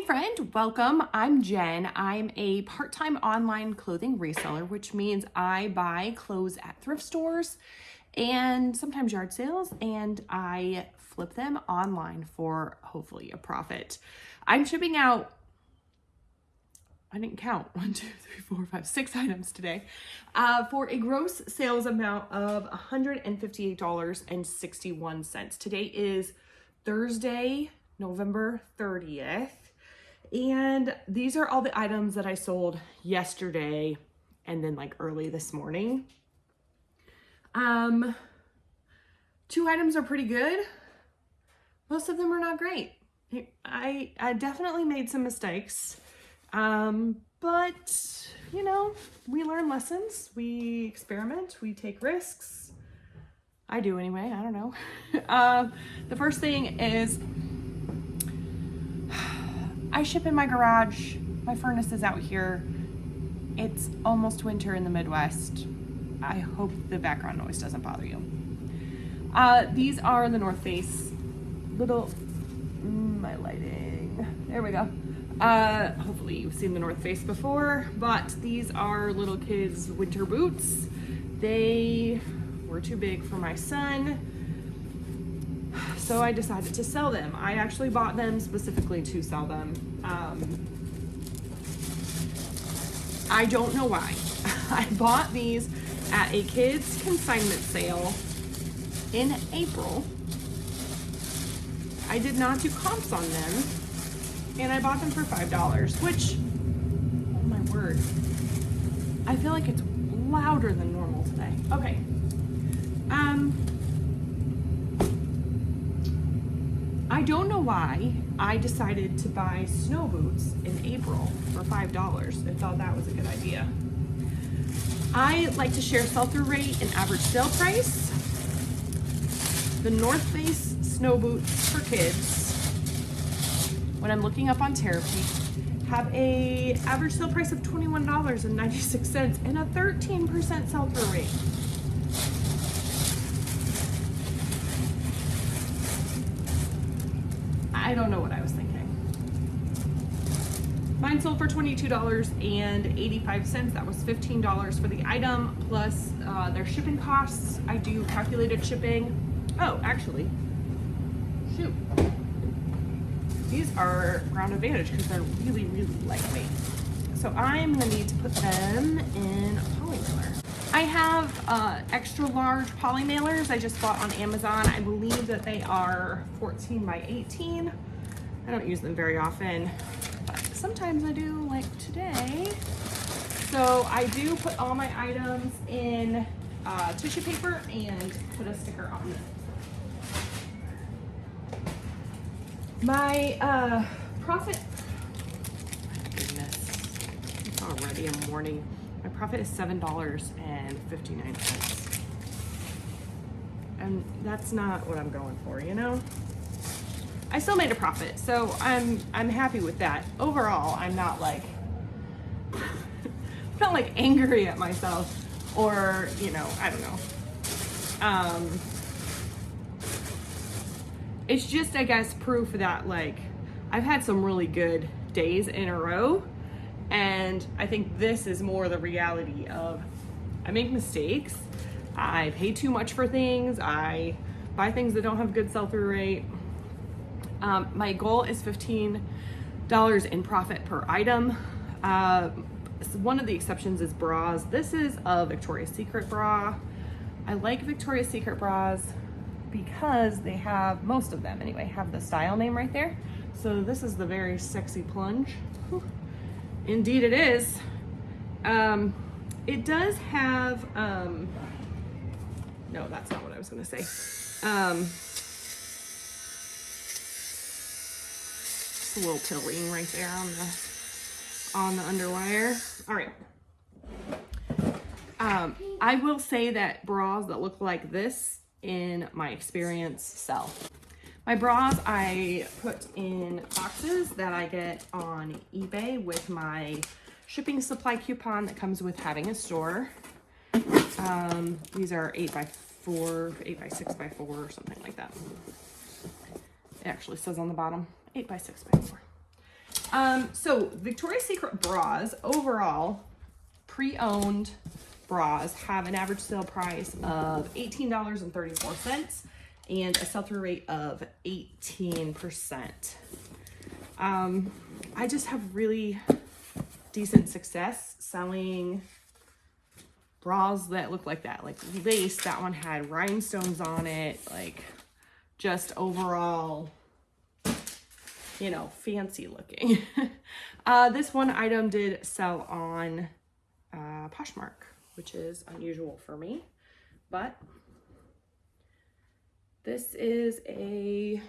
Hey friend, welcome. I'm Jen. I'm a part-time online clothing reseller, which means I buy clothes at thrift stores and sometimes yard sales, and I flip them online for hopefully a profit. I'm shipping out, I didn't count, 1, 2, 3, 4, 5, 6 items today for a gross sales amount of $158.61. Today is Thursday, November 30th. And these are all the items that I sold yesterday and then like early this morning. 2 items are pretty good. Most of them are not great. I definitely made some mistakes. But you know, we learn lessons, we experiment, we take risks. I do anyway, I don't know. The first thing is I ship in my garage. My furnace is out here. It's almost winter in the Midwest. I hope the background noise doesn't bother you. These are the North Face little, my lighting, there we go. Hopefully you've seen the North Face before, but these are little kids' winter boots. They were too big for my son, so I decided to sell them. I actually bought them specifically to sell them. I don't know why. I bought these at a kids consignment sale in April. I did not do comps on them, and I bought them for $5, which, oh my word, I feel like it's louder than normal today. Okay. I don't know why I decided to buy snow boots in April for $5 and thought that was a good idea. I like to share sell-through rate and average sale price. The North Face snow boots for kids, when I'm looking up on Therapy, have a average sale price of $21.96 and a 13% sell-through rate. I don't know what I was thinking. Mine sold for $22.85. That was $15 for the item plus their shipping costs. I do calculated shipping. Oh, actually, shoot. These are Ground Advantage because they're really, really lightweight. So I'm gonna need to put them in a poly mailer. I have extra large poly mailers I just bought on Amazon. I believe that they are 14 by 18. I don't use them very often, but sometimes I do, like today. So I do put all my items in tissue paper and put a sticker on them. My profit, my goodness, it's already a morning. My profit is $7.59. And that's not what I'm going for, you know? I still made a profit, so I'm happy with that. Overall, I'm not like angry at myself or, you know, I don't know. It's just, I guess, proof that like I've had some really good days in a row. And I think this is more the reality of I make mistakes. I pay too much for things. I buy things that don't have good sell-through rate. My goal is $15 in profit per item. One of the exceptions is bras. This is a Victoria's Secret bra. I like Victoria's Secret bras because they have, most of them anyway, have the style name right there. So this is the very sexy plunge. Whew. Indeed it is. It does have, no, that's not what I was gonna say. Just a little tilting right there on the underwire. All right. I will say that bras that look like this, in my experience, sell. My bras I put in boxes that I get on eBay with my shipping supply coupon that comes with having a store. These are 8x4, 8x6x4 or something like that. It actually says on the bottom 8x6x4. So Victoria's Secret bras, overall, pre-owned bras have an average sale price of $18.34 and a sell-through rate of 18%. I just have really decent success selling bras that look like that, like lace. That one had rhinestones on it, like just overall, you know, fancy looking. This one item did sell on Poshmark, which is unusual for me, but this is a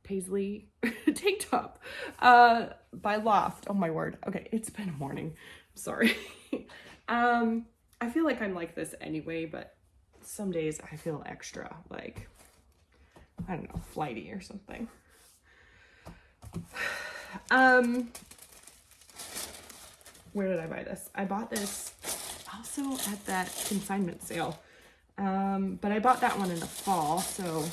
paisley tank top by Loft. Oh my word. Okay, it's been a morning. I'm sorry. I feel like I'm like this anyway, but some days I feel extra, like, I don't know, flighty or something. Where did I buy this? I bought this also at that consignment sale. But I bought that one in the fall, so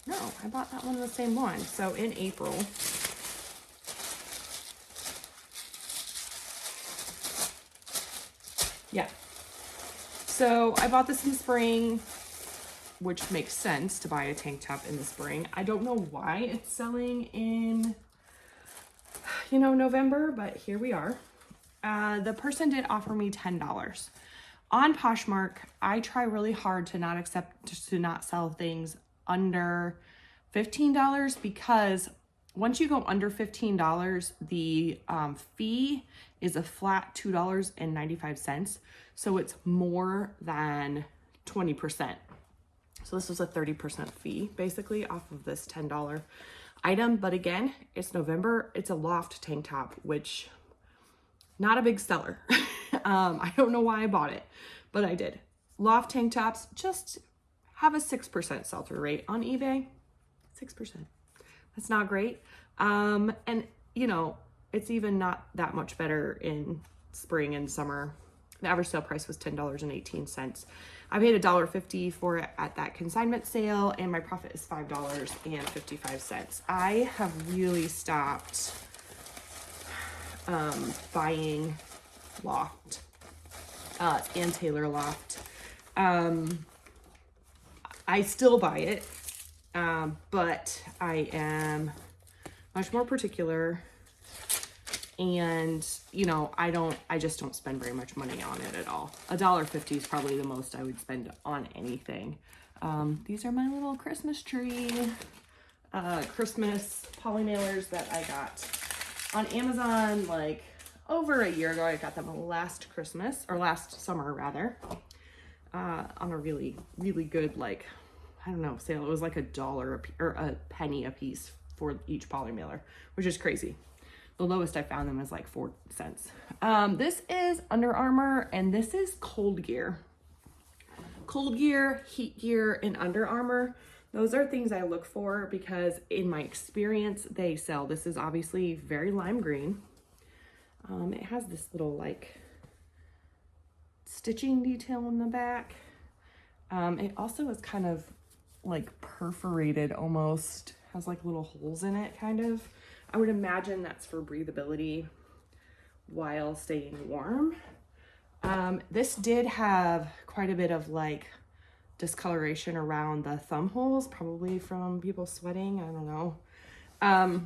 no, I bought that one in the same one. So in April. Yeah. So I bought this in the spring, which makes sense to buy a tank top in the spring. I don't know why it's selling in, you know, November, but here we are. The person did offer me $10. On Poshmark, I try really hard to not sell things under $15 because once you go under $15, the fee is a flat $2.95. So it's more than 20%. So this was a 30% fee basically off of this $10 item. But again, it's November. It's a Loft tank top, which not a big seller. I don't know why I bought it, but I did. Loft tank tops just have a 6% sell-through rate on eBay. 6%. That's not great. And you know, it's even not that much better in spring and summer. The average sale price was $10.18. I paid $1.50 for it at that consignment sale, and my profit is $5.55. I have really stopped buying Loft and Taylor Loft. I still buy it, but I am much more particular, and you know, I just don't spend very much money on it at all. $1.50 is probably the most I would spend on anything. These are my little Christmas tree, Christmas poly mailers that I got on Amazon like over a year ago. I got them last Christmas, or last summer rather, on a really, really good, like, I don't know, sale. It was like $1 or a penny a piece for each poly mailer, which is crazy. The lowest I found them is like 4 cents. This is Under Armour, and this is Cold Gear. Cold Gear, Heat Gear, and Under Armour. Those are things I look for because in my experience, they sell. This is obviously very lime green. It has this little like stitching detail in the back. It also is kind of like perforated almost, has like little holes in it kind of. I would imagine that's for breathability while staying warm. This did have quite a bit of like discoloration around the thumb holes, probably from people sweating, I don't know.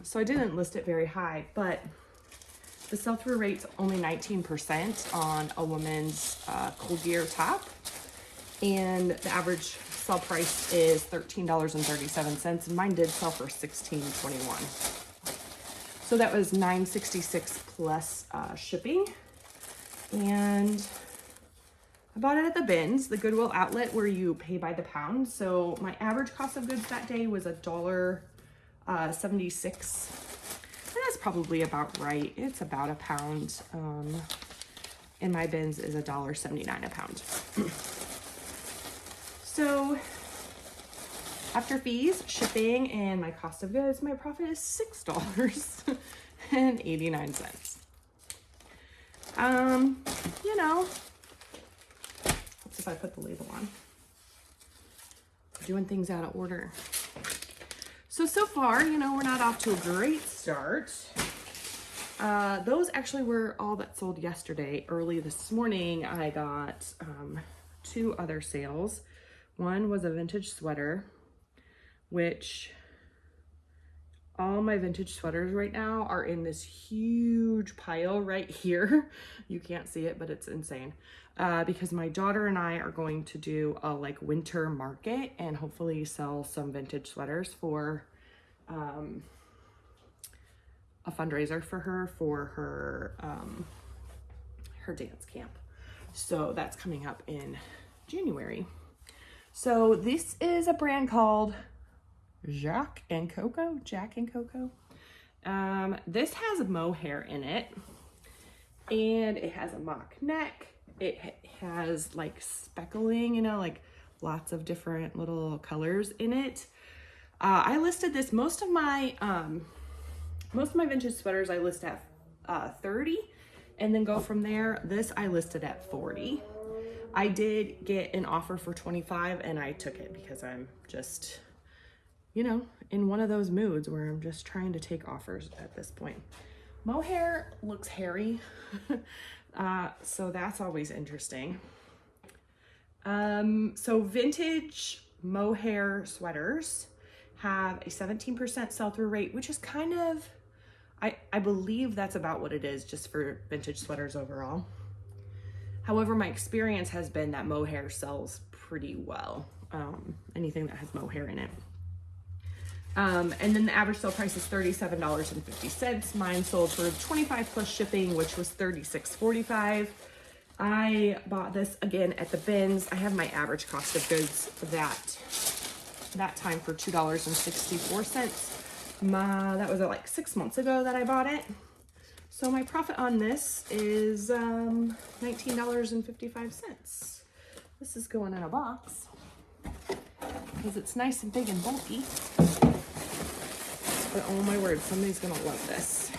So I didn't list it very high, but the sell-through rate's only 19% on a woman's Cold Gear top. And the average sell price is $13.37, and mine did sell for $16.21. So that was $9.66 plus shipping. And I bought it at the bins, the Goodwill outlet where you pay by the pound. So my average cost of goods that day was $1.76. And that's probably about right. It's about a pound. In my bins is $1.79 a pound. So after fees, shipping, and my cost of goods, my profit is $6.89. You know, let's see if I put the label on. Doing things out of order. So far, you know, we're not off to a great start. Those actually were all that sold yesterday. Early this morning, I got 2 other sales. One was a vintage sweater, which all my vintage sweaters right now are in this huge pile right here. You can't see it, but it's insane. Because my daughter and I are going to do a like winter market and hopefully sell some vintage sweaters for a fundraiser for her her dance camp. So that's coming up in January. So this is a brand called Jack and Coco. This has mohair in it, and it has a mock neck. It has like speckling, you know, like lots of different little colors in it. I listed this, most of my vintage sweaters I list at 30 and then go from there. This I listed at 40. I did get an offer for 25 and I took it because I'm just, you know, in one of those moods where I'm just trying to take offers at this point. Mohair looks hairy, so that's always interesting. So vintage mohair sweaters have a 17% sell-through rate, which is kind of, I believe that's about what it is just for vintage sweaters overall. However, my experience has been that mohair sells pretty well, anything that has mohair in it. And then the average sale price is $37.50. Mine sold for 25 plus shipping, which was $36.45. I bought this again at the bins. I have my average cost of goods for that time for $2.64. That was like 6 months ago that I bought it. So my profit on this is $19.55. This is going in a box because it's nice and big and bulky. But oh my word, somebody's gonna love this.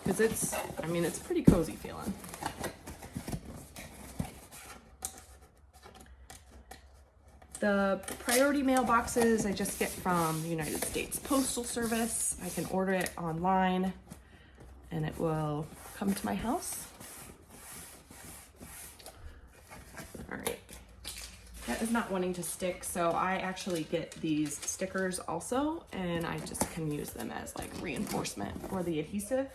Because it's pretty cozy feeling. The priority mail boxes I just get from the United States Postal Service. I can order it online and it will come to my house. All right, that is not wanting to stick, so I actually get these stickers also, and I just can use them as like reinforcement for the adhesive.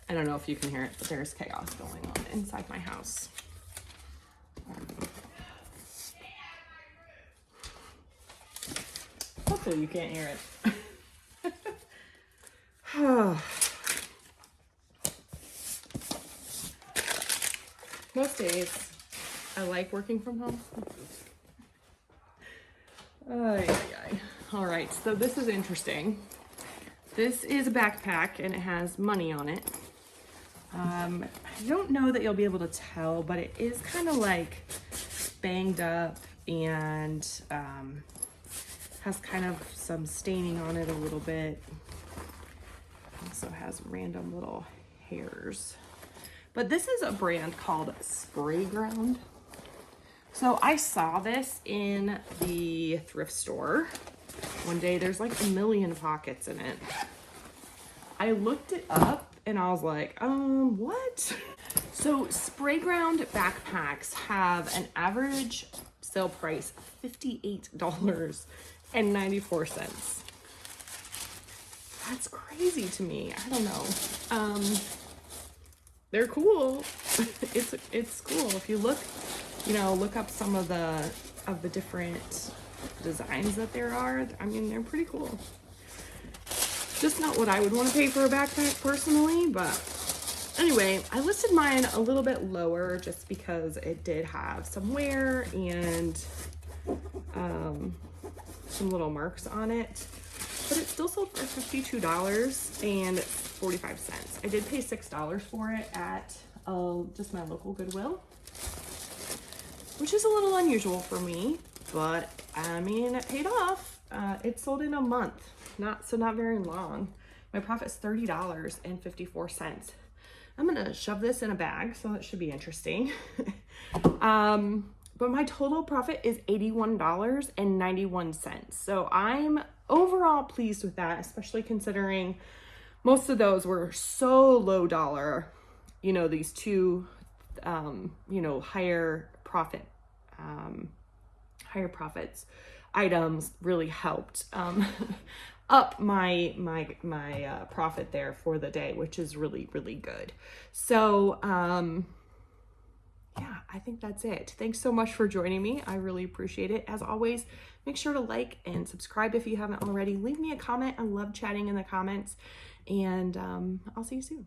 I don't know if you can hear it, but there's chaos going on inside my house. Hopefully you can't hear it. Most days I like working from home. All right, so this is interesting. This is a backpack and it has money on it. I don't know that you'll be able to tell, but it is kind of like banged up and has kind of some staining on it a little bit. Also has random little hairs. But this is a brand called Spray Ground. So I saw this in the thrift store one day. There's like a million pockets in it. I looked it up and I was like, what? So Spray Ground backpacks have an average sale price of $58.94. That's crazy to me. I don't know. They're cool. It's cool. If you look, look up some of the different designs that there are. I mean, they're pretty cool. Just not what I would want to pay for a backpack personally, but anyway, I listed mine a little bit lower just because it did have some wear and some little marks on it, but it still sold for $52.45. I did pay $6 for it at just my local Goodwill, which is a little unusual for me, but I mean, it paid off. It sold in a month. Not very long. My profit's $30.54. I'm gonna shove this in a bag, so it should be interesting. But my total profit is $81.91. So I'm overall pleased with that, especially considering most of those were so low dollar, you know, these two, you know, higher profits items really helped, up my profit there for the day, which is really, really good. So, yeah, I think that's it. Thanks so much for joining me. I really appreciate it. As always, make sure to like and subscribe if you haven't already. Leave me a comment. I love chatting in the comments, and I'll see you soon.